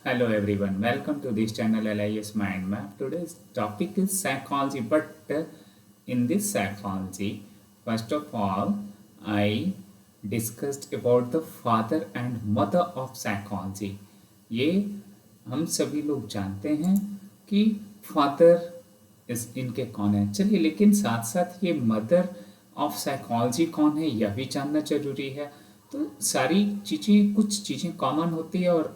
Hello everyone, welcome to this channel LIS Mind Map. Today's topic is psychology, but in this psychology, first of all, I discussed about the father and mother of psychology. ये हम सभी लोग जानते हैं कि father इस इनके कौन है। चलिए, लेकिन साथ साथ ये मदर ऑफ साइकोलॉजी कौन है यह भी जानना जरूरी है। तो सारी चीज़ें, कुछ चीज़ें कॉमन होती है और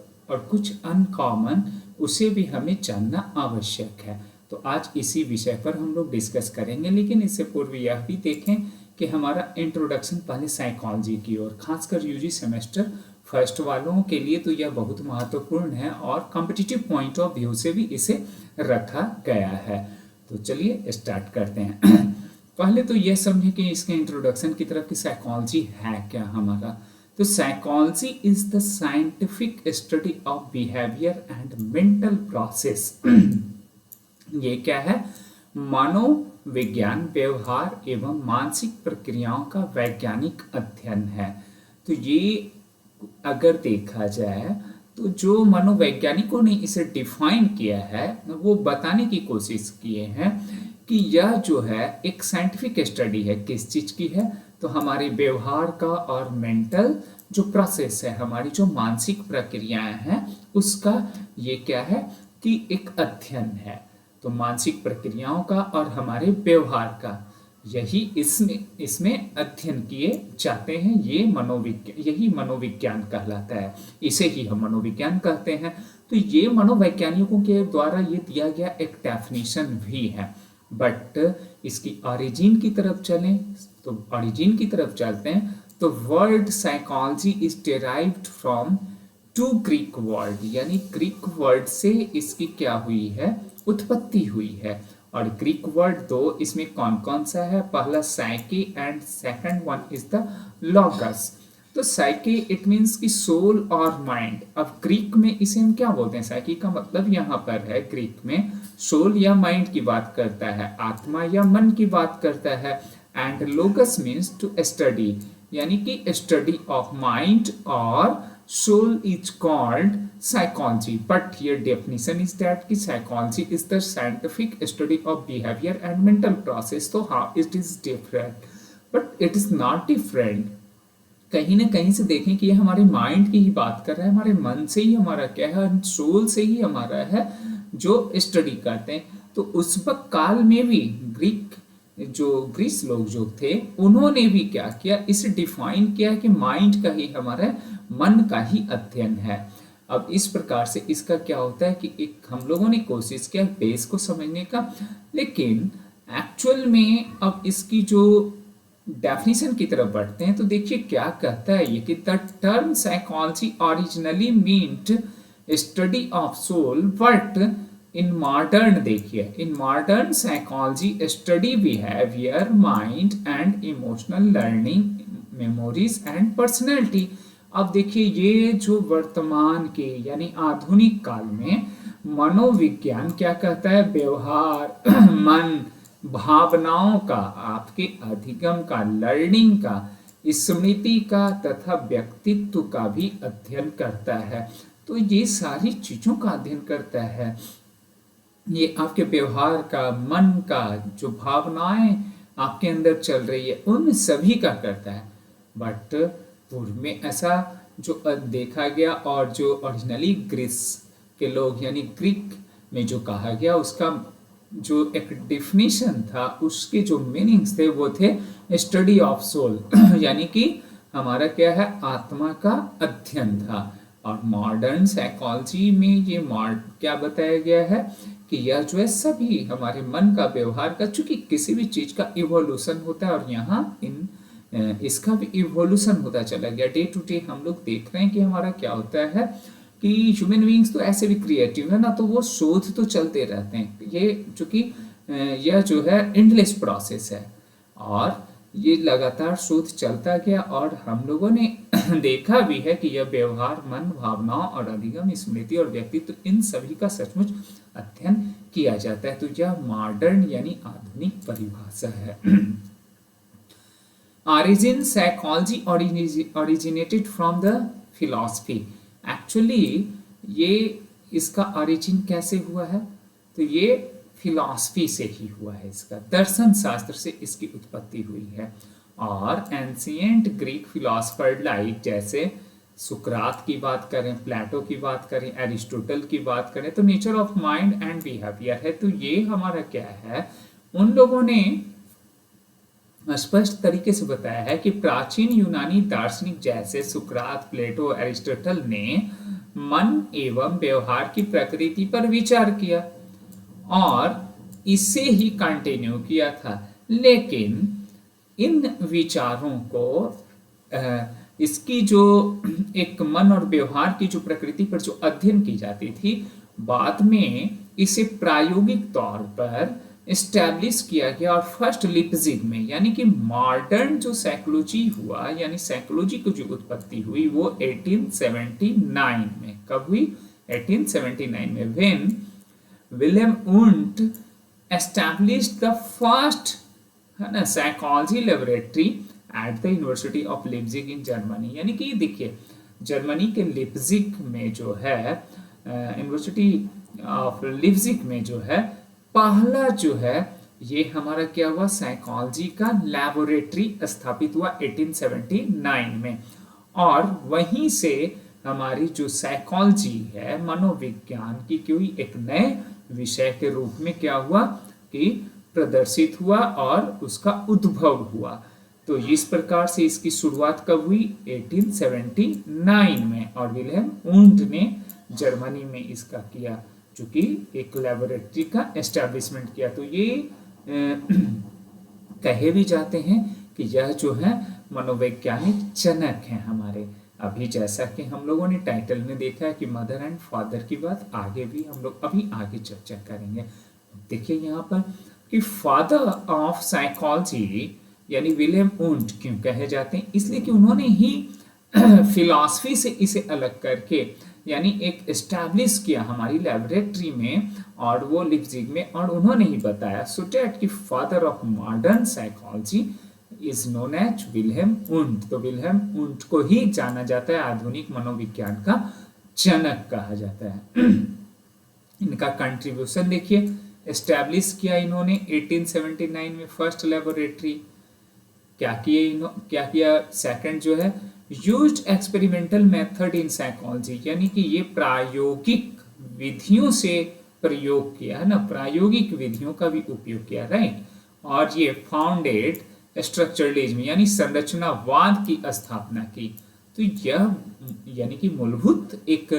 कुछ अनकॉमन, उसे भी हमें जानना आवश्यक है। तो आज इसी विषय पर हम लोग डिस्कस करेंगे, लेकिन इससे पूर्व यह भी देखें कि हमारा इंट्रोडक्शन पहले साइकोलॉजी की ओर, खासकर यूजी सेमेस्टर फर्स्ट वालों के लिए तो यह बहुत महत्वपूर्ण है और कॉम्पिटिटिव पॉइंट ऑफ व्यू से भी इसे रखा गया है। तो चलिए स्टार्ट करते हैं। पहले तो यह समझें कि इसके इंट्रोडक्शन की तरफ कि साइकोलॉजी है क्या हमारा। तो psychology is the scientific study of behaviour and mental process. ये क्या है? मनोविज्ञान, व्यवहार एवं मानसिक प्रक्रियाओं का वैज्ञानिक अध्ययन है। तो ये अगर देखा जाए तो जो मनोवैज्ञानिकों ने इसे डिफाइन किया है वो बताने की कोशिश किए हैं कि यह जो है एक साइंटिफिक स्टडी है। किस चीज की है? तो हमारे व्यवहार का और मेंटल जो प्रोसेस है, हमारी जो मानसिक प्रक्रियाएं हैं, उसका ये क्या है कि एक अध्ययन है। तो मानसिक प्रक्रियाओं का और हमारे व्यवहार का यही इसमें अध्ययन किए जाते हैं। यही मनोविज्ञान कहलाता है, इसे ही हम मनोविज्ञान कहते हैं। तो ये मनोवैज्ञानिकों के द्वारा ये दिया गया एक डेफिनेशन भी है। बट इसकी ओरिजिन की तरफ चलें तो ओरिजिन की तरफ चलते हैं तो word psychology is derived from two Greek word, यानी ग्रीक वर्ड से इसकी क्या हुई है? उत्पत्ति हुई है। और ग्रीक वर्ड दो, इसमें कौन कौन सा है? पहला साइके and second one is the logos. तो साइके इट मीन्स की सोल और माइंड। अब ग्रीक में इसे हम क्या बोलते हैं? साइकी का मतलब यहाँ पर है ग्रीक में सोल या माइंड की बात करता है, आत्मा या मन की बात करता है। And logos means to study, यानी कि स्टडी ऑफ माइंड और soul is called psychology, but here definition is that कि psychology is the scientific study of behavior and mental process. तो how it is different, but it is not different। कहीं ना कहीं से देखें कि ये हमारे माइंड की ही बात कर रहा है, हमारे मन से ही हमारा क्या है, सोल से ही हमारा है जो स्टडी करते हैं। तो उस वक्त काल में भी ग्रीस लोग जो थे उन्होंने भी क्या किया, इसे डिफाइन किया कि माइंड का ही हमारा मन का ही अध्ययन है। अब इस प्रकार से इसका क्या होता है कि एक हम लोगों ने कोशिश किया बेस को समझने का, लेकिन एक्चुअल में अब इसकी जो डेफिनेशन की तरफ बढ़ते हैं तो देखिए क्या कहता है ये कि the term psychology originally meant study of soul, but in modern, देखिए in modern psychology study behaviour, mind and emotional learning, memories and personality. अब देखिए ये जो वर्तमान के यानी आधुनिक काल में मनोविज्ञान क्या कहता है? व्यवहार, मन, भावनाओं का, आपके अधिगम का, लर्निंग का, स्मृति का तथा व्यक्तित्व का भी अध्ययन करता है। तो ये सारी चीजों का अध्ययन करता है। ये आपके व्यवहार का, मन का, जो भावनाएं आपके अंदर चल रही है उन सभी का करता है। बट पूर्व में ऐसा जो देखा गया और जो ओरिजिनली ग्रीस के लोग यानी ग्रीक में जो कहा गया उसका जो एक डिफिनेशन था, उसके जो मीनिंग्स थे वो थे स्टडी ऑफ सोल यानी कि हमारा क्या है, आत्मा का अध्ययन था। और मॉडर्न साइकोलॉजी में ये क्या बताया गया है कि यह जो है सभी हमारे मन का, व्यवहार का, चूंकि किसी भी चीज का इवोल्यूशन होता है और यहाँ इसका भी इवोल्यूशन होता चला गया। डे टू डे हम लोग देख रहे हैं कि हमारा क्या होता है कि ह्यूमन बीइंग्स तो ऐसे भी क्रिएटिव है ना, तो वो शोध तो चलते रहते हैं। ये चूंकि यह जो है एंडलेस प्रोसेस है और ये लगातार शोध चलता गया और हम लोगों ने देखा भी है कि यह व्यवहार, मन, भावनाओं और अधिगम, स्मृति और व्यक्तित्व, इन सभी का सचमुच अध्ययन किया जाता है। तो यह मॉडर्न यानी आधुनिक परिभाषा है। Origin psychology originated from the philosophy। Actually ये इसका ओरिजिन कैसे हुआ है? तो ये फिलॉसफी से ही हुआ है, इसका दर्शन शास्त्र से इसकी उत्पत्ति हुई है। और एंशियंट ग्रीक फिलोसफर लाइक जैसे सुकरात की बात करें, प्लेटो की बात करें, एरिस्टोटल की बात करें, तो nature of mind and behaviour है। तो ये हमारा क्या है, उन लोगों ने स्पष्ट तरीके से बताया है कि प्राचीन यूनानी दार्शनिक जैसे सुकरात, प्लेटो, एरिस्टोटल ने मन एवं व्यवहार की प्रकृति पर विचार किया और इसे ही कंटिन्यू किया था। लेकिन इन विचारों को इसकी जो एक मन और व्यवहार की जो प्रकृति पर जो अध्ययन की जाती थी, बाद में इसे प्रायोगिक तौर पर एस्टैब्लिश किया गया। और फर्स्ट लिप्जिग में, यानी कि मॉडर्न जो साइकोलॉजी हुआ, यानी साइकोलॉजी की जो उत्पत्ति हुई वो 1879 में। कब हुई? 1879 में, when William Wundt established the first है ना psychology laboratory at the university of Leipzig in Germany. यानी कि देखिए, जर्मनी के लिप्जिग में जो है, यूनिवर्सिटी ऑफ लिप्जिग में जो है, पहला जो है ये हमारा क्या हुआ, साइकोलॉजी का लेबोरेटरी स्थापित हुआ 1879 में। और वहीं से हमारी जो साइकोलॉजी है, मनोविज्ञान की कोई एक नए विषय के रूप में क्या हुआ कि प्रदर्शित हुआ और उसका उद्भव हुआ। तो इस प्रकार से इसकी शुरुआत कब हुई? 1879 में। और विलियम वुंट ने जर्मनी में इसका किया, जो कि एक लेबोरेटरी का एस्टैब्लिशमेंट किया। तो ये कहे भी जाते हैं कि यह जो है मनोवैज्ञानिक जनक हैं हमारे। अभी जैसा कि हम लोगों ने टाइटल में देखा है कि मदर एंड फादर की बात आगे भी हम लोग अभी आगे चर्चा करेंगे। देखिए यहाँ पर कि फादर ऑफ साइकोलॉजी यानी विलियम वुंट क्यों कहे जाते हैं? इसलिए कि उन्होंने ही फिलॉसफी से इसे अलग करके यानी एक एस्टैब्लिश किया हमारी लेबोरेटरी में और वो लिप्जिग में, और उन्होंने ही बताया सो दैट कि father of modern psychology is known as William Wundt. तो विलियम वुंट को ही जाना जाता है आधुनिक मनोविज्ञान का जनक कहा जाता है। इनका कंट्रीब्यूशन देखिए, एस्टैब्लिश किया इन्होंने 1879 में फर्स्ट लेबोरेटरी। क्या किया? सेकंड जो है used experimental method in psychology, यानी कि ये प्रायोगिक विधियों से प्रयोग किया है ना, प्रायोगिक विधियों का भी उपयोग किया, राइट। और ये फाउंडेड स्ट्रक्चरलिज्म यानी संरचनावाद की स्थापना की। तो यह यानी कि मूलभूत एक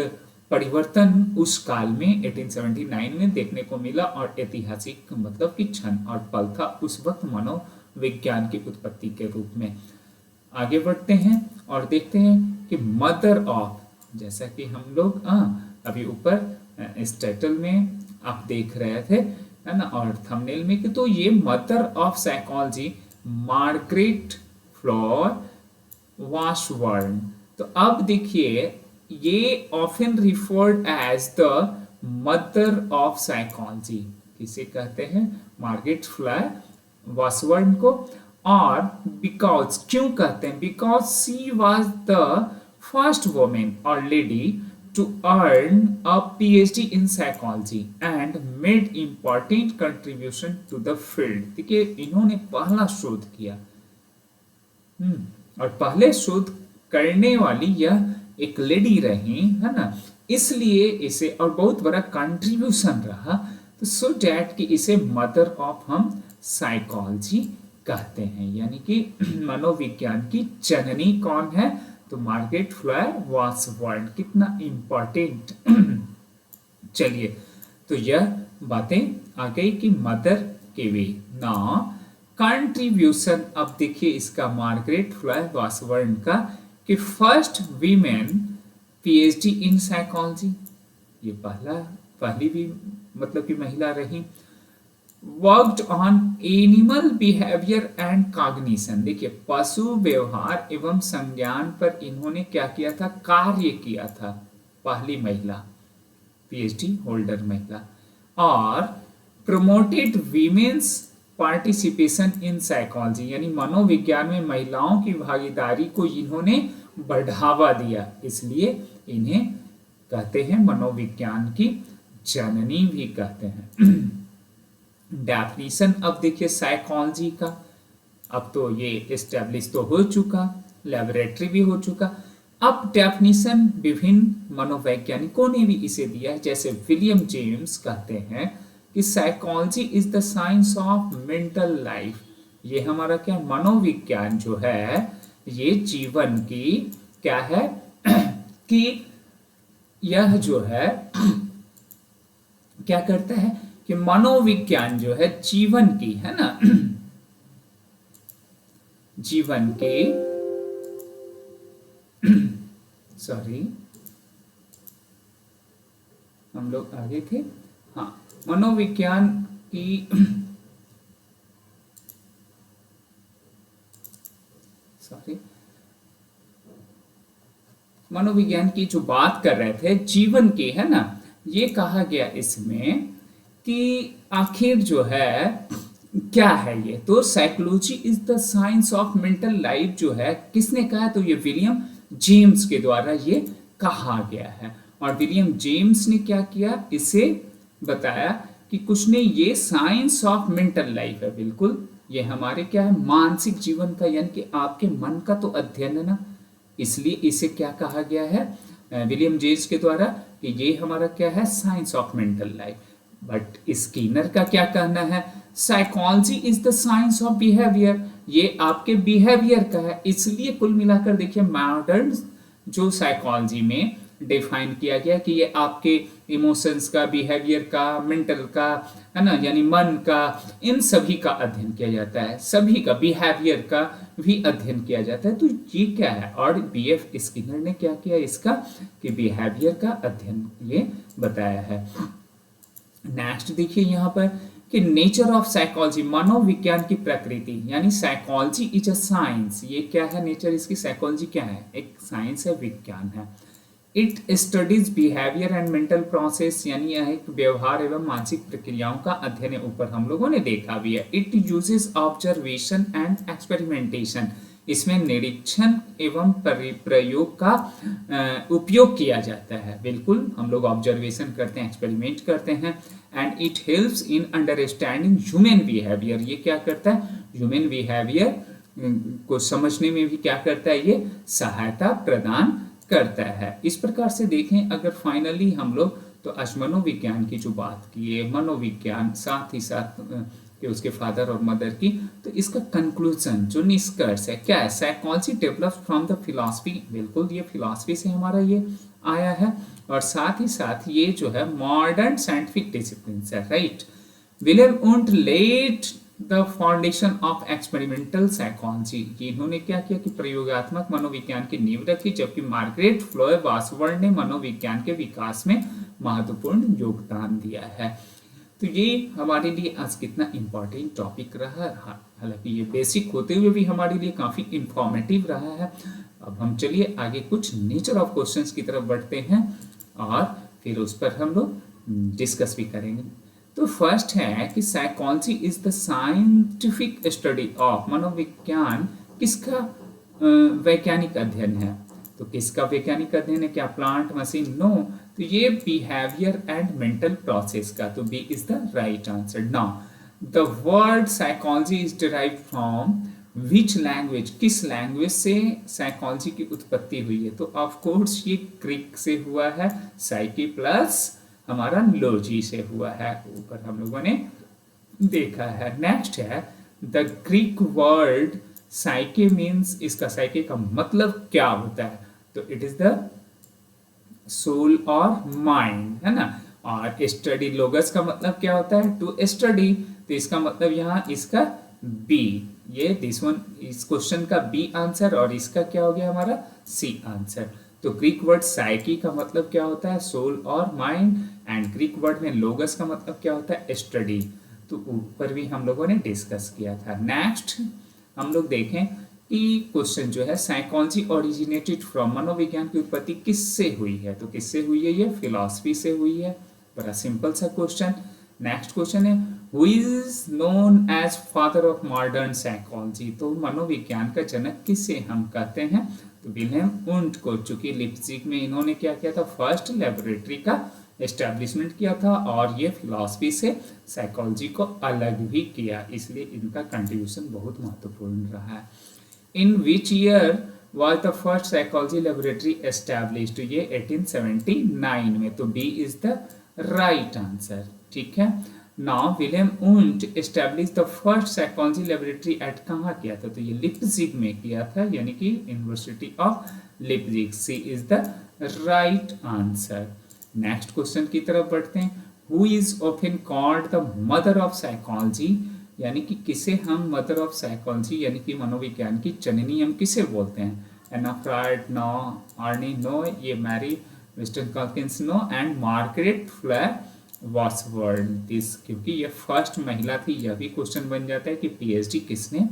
परिवर्तन उस काल में 1879 में देखने को मिला और ऐतिहासिक मतलब कि क्षण और पल था उस वक्त मनोविज्ञान की उत्पत्ति के रूप में। आगे बढ़ते हैं और देखते हैं कि मदर ऑफ, जैसा कि हम लोग अभी ऊपर इस टाइटल में आप देख रहे थे है ना, और थंबनेल में कि तो ये mother of psychology Margaret Floy Washburn. तो अब देखिए ये often referred as the mother of psychology, किसे कहते हैं? मार्गरेट फ्लोर वाशबर्न को। और बिकॉज क्यों कहते हैं? Because she was the first women और lady to earn a PhD in psychology and made important contribution to the field। देखिए इन्होंने पहला शोध किया और पहले शोध करने वाली यह एक लेडी रही है ना, इसलिए इसे और बहुत बड़ा कंट्रीब्यूशन रहा। तो सो डैट कि इसे मदर ऑफ हम साइकोलॉजी कहते हैं, यानी कि मनोविज्ञान की जननी कौन है? तो मार्गरेट फ्लोर वाशबर्न। कितना इंपॉर्टेंट। चलिए तो यह बातें आ गई कि मदर के वे ना कंट्रीब्यूशन। अब देखिए इसका मार्गरेट फ्लोर वाशबर्न का कि first women PhD in psychology, ये पहली भी मतलब कि महिला रही। Worked on animal behaviour and cognition. देखिए पशु व्यवहार एवं संज्ञान पर इन्होंने क्या किया था? कार्य किया था। पहली महिला पीएचडी होल्डर महिला। और promoted women's participation in psychology, यानी मनोविज्ञान में महिलाओं की भागीदारी को इन्होंने बढ़ावा दिया, इसलिए इन्हें कहते हैं मनोविज्ञान की जननी भी कहते हैं। डेफिनेशन अब देखिए साइकोलॉजी का, अब तो ये एस्टेब्लिश तो हो चुका, लेबोरेटरी भी हो चुका। अब डेफिनेशन विभिन्न मनोवैज्ञानिकों ने भी इसे दिया है, जैसे विलियम जेम्स कहते हैं कि psychology is the science of mental life. ये हमारा क्या मनोविज्ञान जो है ये जीवन की क्या है कि यह जो है क्या करता है कि मनोविज्ञान जो है जीवन की है ना जीवन के सॉरी हम लोग आगे थे, हाँ मनोविज्ञान की सॉरी मनोविज्ञान की जो बात कर रहे थे जीवन की है ना, ये कहा गया इसमें कि आखिर जो है क्या है ये, तो psychology is the science of mental life जो है किसने कहा, तो ये विलियम जेम्स के द्वारा ये कहा गया है। और विलियम जेम्स ने क्या किया, इसे बताया कि कुछ ने ये साइंस ऑफ मेंटल लाइफ है, बिल्कुल ये हमारे क्या है मानसिक जीवन का, यानी कि आपके मन का तो अध्ययन है ना, इसलिए इसे क्या कहा गया है विलियम जेम्स के द्वारा कि ये हमारा क्या है science of mental life. But Skinner का क्या कहना है, psychology is the science of behaviour, ये आपके बिहेवियर का है। इसलिए कुल मिलाकर देखिए मॉडर्न जो साइकोलॉजी में डिफाइन किया गया कि ये आपके इमोशंस का, बिहेवियर का, मेंटल का है ना, यानी मन का, इन सभी का अध्ययन किया जाता है, सभी का बिहेवियर का भी अध्ययन किया जाता है। तो ये क्या है, और बीएफ स्किनर ने क्या किया इसका कि बिहेवियर का अध्ययन ये बताया है। नेक्स्ट देखिए यहाँ पर कि नेचर ऑफ साइकोलॉजी, मनोविज्ञान की प्रकृति, यानी साइकोलॉजी इज अ साइंस, ये क्या है नेचर इसकी, साइकोलॉजी क्या है एक साइंस है, विज्ञान है। It studies behaviour and mental process, यानी यह एक व्यवहार एवं मानसिक प्रक्रियाओं का अध्ययन है, ऊपर हम लोगों ने देखा भी है। It uses observation and experimentation, इसमें निरीक्षण एवं प्रयोग का उपयोग किया जाता है, बिल्कुल हम लोग ऑब्जर्वेशन करते हैं, एक्सपेरिमेंट करते हैं। And it helps in understanding human behaviour, ये क्या करता है ह्यूमन बिहेवियर को समझने में भी क्या करता है ये सहायता प्रदान करता है। इस प्रकार से देखें अगर फाइनली हम लोग तो आज मनोविज्ञान की जो बात की है, मनोविज्ञान साथ ही साथ कि उसके फादर और मदर की, तो इसका कंक्लूजन जो निष्कर्ष है क्या है, psychology develops from the philosophy, बिल्कुल ये फिलॉसफी से हमारा ये आया है, और साथ ही साथ ये जो है मॉडर्न साइंटिफिक डिसिप्लिन है, right. William Wundt laid the foundation of experimental psychology, इन्होंने क्या किया कि प्रयोगात्मक मनोविज्ञान की नींव रखी, जबकि मार्गरेट फ्लोय वासवर्ड ने मनोविज्ञान के विकास में महत्वपूर्ण योगदान दिया है। तो ये हमारे लिए आज कितना इम्पोर्टेंट टॉपिक रहा, हालांकि ये बेसिक होते हुए भी हमारे लिए काफ़ी इंफॉर्मेटिव रहा है। अब हम चलिए आगे कुछ नेचर ऑफ क्वेश्चंस की तरफ बढ़ते हैं और फिर उस पर हम लोग डिस्कस भी करेंगे। तो फर्स्ट है कि psychology is the scientific study of, मनोविज्ञान किसका वैज्ञानिक अध्ययन है, तो किसका वैज्ञानिक अध्ययन है, क्या प्लांट, मशीन, नो, तो ये बिहेवियर एंड मेंटल प्रोसेस का, तो B is the right answer. Now the word psychology is derived from which language, किस लैंग्वेज से साइकोलॉजी की उत्पत्ति हुई है, तो ऑफ कोर्स ये ग्रीक से हुआ है, साइकी प्लस हमारा लॉजी से हुआ है, ऊपर हम लोगों ने देखा है। नेक्स्ट है द ग्रीक वर्ड साइके मीन्स, इसका साइके का मतलब क्या होता है, तो इट इज द सोल और माइंड, है ना। और स्टडी, लोगस का मतलब क्या होता है टू स्टडी, तो इसका मतलब यहाँ इसका बी, ये दिस वन, इस क्वेश्चन का बी आंसर, और इसका क्या हो गया हमारा सी आंसर। तो ग्रीक वर्ड साइकी का मतलब क्या होता है सोल और माइंड, एंड ग्रीक वर्ड में लोगस का मतलब क्या होता है स्टडी, तो ऊपर भी हम लोगों ने डिस्कस किया था। नेक्स्ट हम लोग देखें कि क्वेश्चन जो है साइकोलॉजी ओरिजिनेटेड फ्रॉम, मनोविज्ञान की उत्पत्ति किससे हुई है, तो किससे हुई है, ये फिलॉसफी से हुई है, बड़ा सिंपल सा क्वेश्चन। नेक्स्ट क्वेश्चन है who is known as father of modern psychology, तो मनोविज्ञान का जनक किसे हम कहते हैं, तो विलियम उंट को, चूंकि लिप्जिग में इन्होंने क्या किया था, फर्स्ट लेबोरेटरी का एस्टेब्लिशमेंट किया था और ये फिलॉसफी से साइकोलॉजी को अलग भी किया, इसलिए इनका कंट्रीब्यूशन बहुत महत्वपूर्ण रहा है। In which year was the first psychology laboratory established, ये 1879 में, तो B is the right answer. ठीक है, now William Wundt establish the first psychology laboratory at, कहाँ किया था, तो ये लिप्जिग में किया था, यानी कि university of Leipzig, C is the right answer. Next question की तरफ बढ़ते हैं। Who is often called the mother of psychology, यानी कि किसे हम मदर ऑफ साइकोलॉजी यानी कि मनोविज्ञान की जननी हम किसे बोलते हैं? Anna Freud no, Arnie no, ये Mary Whiton Calkins no, and Margaret Floy Washburn this, क्योंकि ये फर्स्ट महिला थी। यह भी क्वेश्चन बन जाता है कि पीएचडी किसने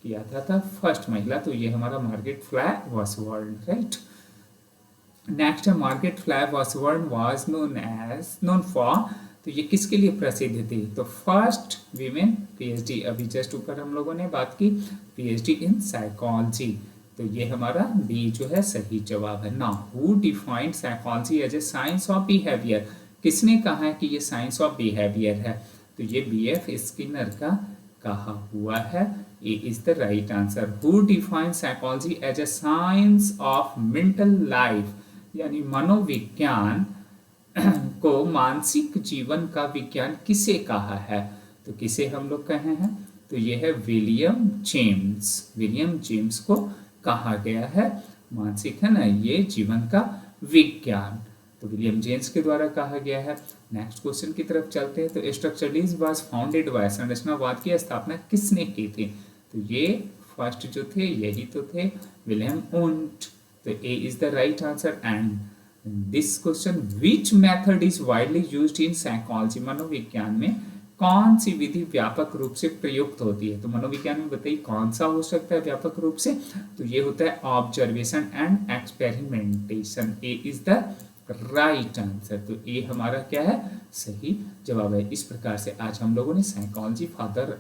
किया था फर्स्ट महिला, तो ये हमारा Margaret Floy Washburn, right. Next है Margaret Floy Washburn was known for, तो ये किसके लिए प्रसिद्ध थी? तो फर्स्ट वीमेन पीएचडी, अभी जस्ट ऊपर हम लोगों ने बात की, पीएचडी इन साइकोलॉजी, तो ये हमारा बी जो है सही जवाब है। Now who defined psychology as a science of behaviour, किसने कहा है कि ये साइंस ऑफ बिहेवियर है? तो ये बीएफ स्किनर का कहा हुआ है, A is the right answer. Who defined psychology as a science of mental life, यानी मनोविज्ञान को मानसिक जीवन का विज्ञान किसे कहा है? तो किसे हम लोग कहे हैं? तो यह है विलियम जेम्स, विलियम जेम्स को कहा गया है मानसिक, है ना, ये जीवन का विज्ञान, तो विलियम जेम्स के द्वारा कहा गया है। नेक्स्ट क्वेश्चन की तरफ चलते हैं। तो स्ट्रक्चरलिज्म वाज फाउंडेड बाय, संरचनावाद की स्थापना किसने की थी? तो ये फर्स्ट जो थे यही तो थे, विलियम उंट, तो A is the right answer. And this question, which method is widely used in psychology, मनोविज्ञान में कौन सी विधि व्यापक रूप से प्रयुक्त होती है? तो मनोविज्ञान में बताइए कौन सा हो सकता है व्यापक रूप से? तो ये होता है observation and experimentation, A is the right answer. तो ए हमारा क्या है? सही जवाब है। इस प्रकार से आज हम लोगों ने psychology father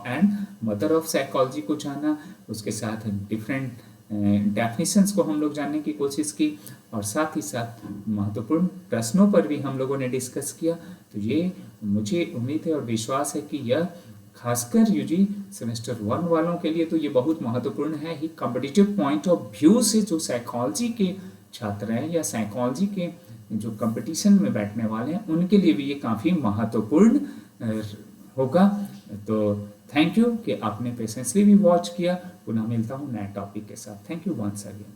and mother of psychology को जाना, उसके साथ डिफरेंट डेफिनेशंस को हम लोग जानने की कोशिश की, और साथ ही साथ महत्वपूर्ण प्रश्नों पर भी हम लोगों ने डिस्कस किया। तो ये मुझे उम्मीद है और विश्वास है कि यह खासकर यूजी सेमेस्टर 1 वालों के लिए तो ये बहुत महत्वपूर्ण है ही। कॉम्पिटिटिव पॉइंट ऑफ व्यू से जो साइकोलॉजी के छात्र हैं या साइकोलॉजी के जो कंपटीशन में बैठने वाले हैं उनके लिए भी ये काफ़ी महत्वपूर्ण होगा। तो थैंक यू कि आपने पेशेंसली भी वॉच किया। पुनः मिलता हूँ नए टॉपिक के साथ। Thank you once again.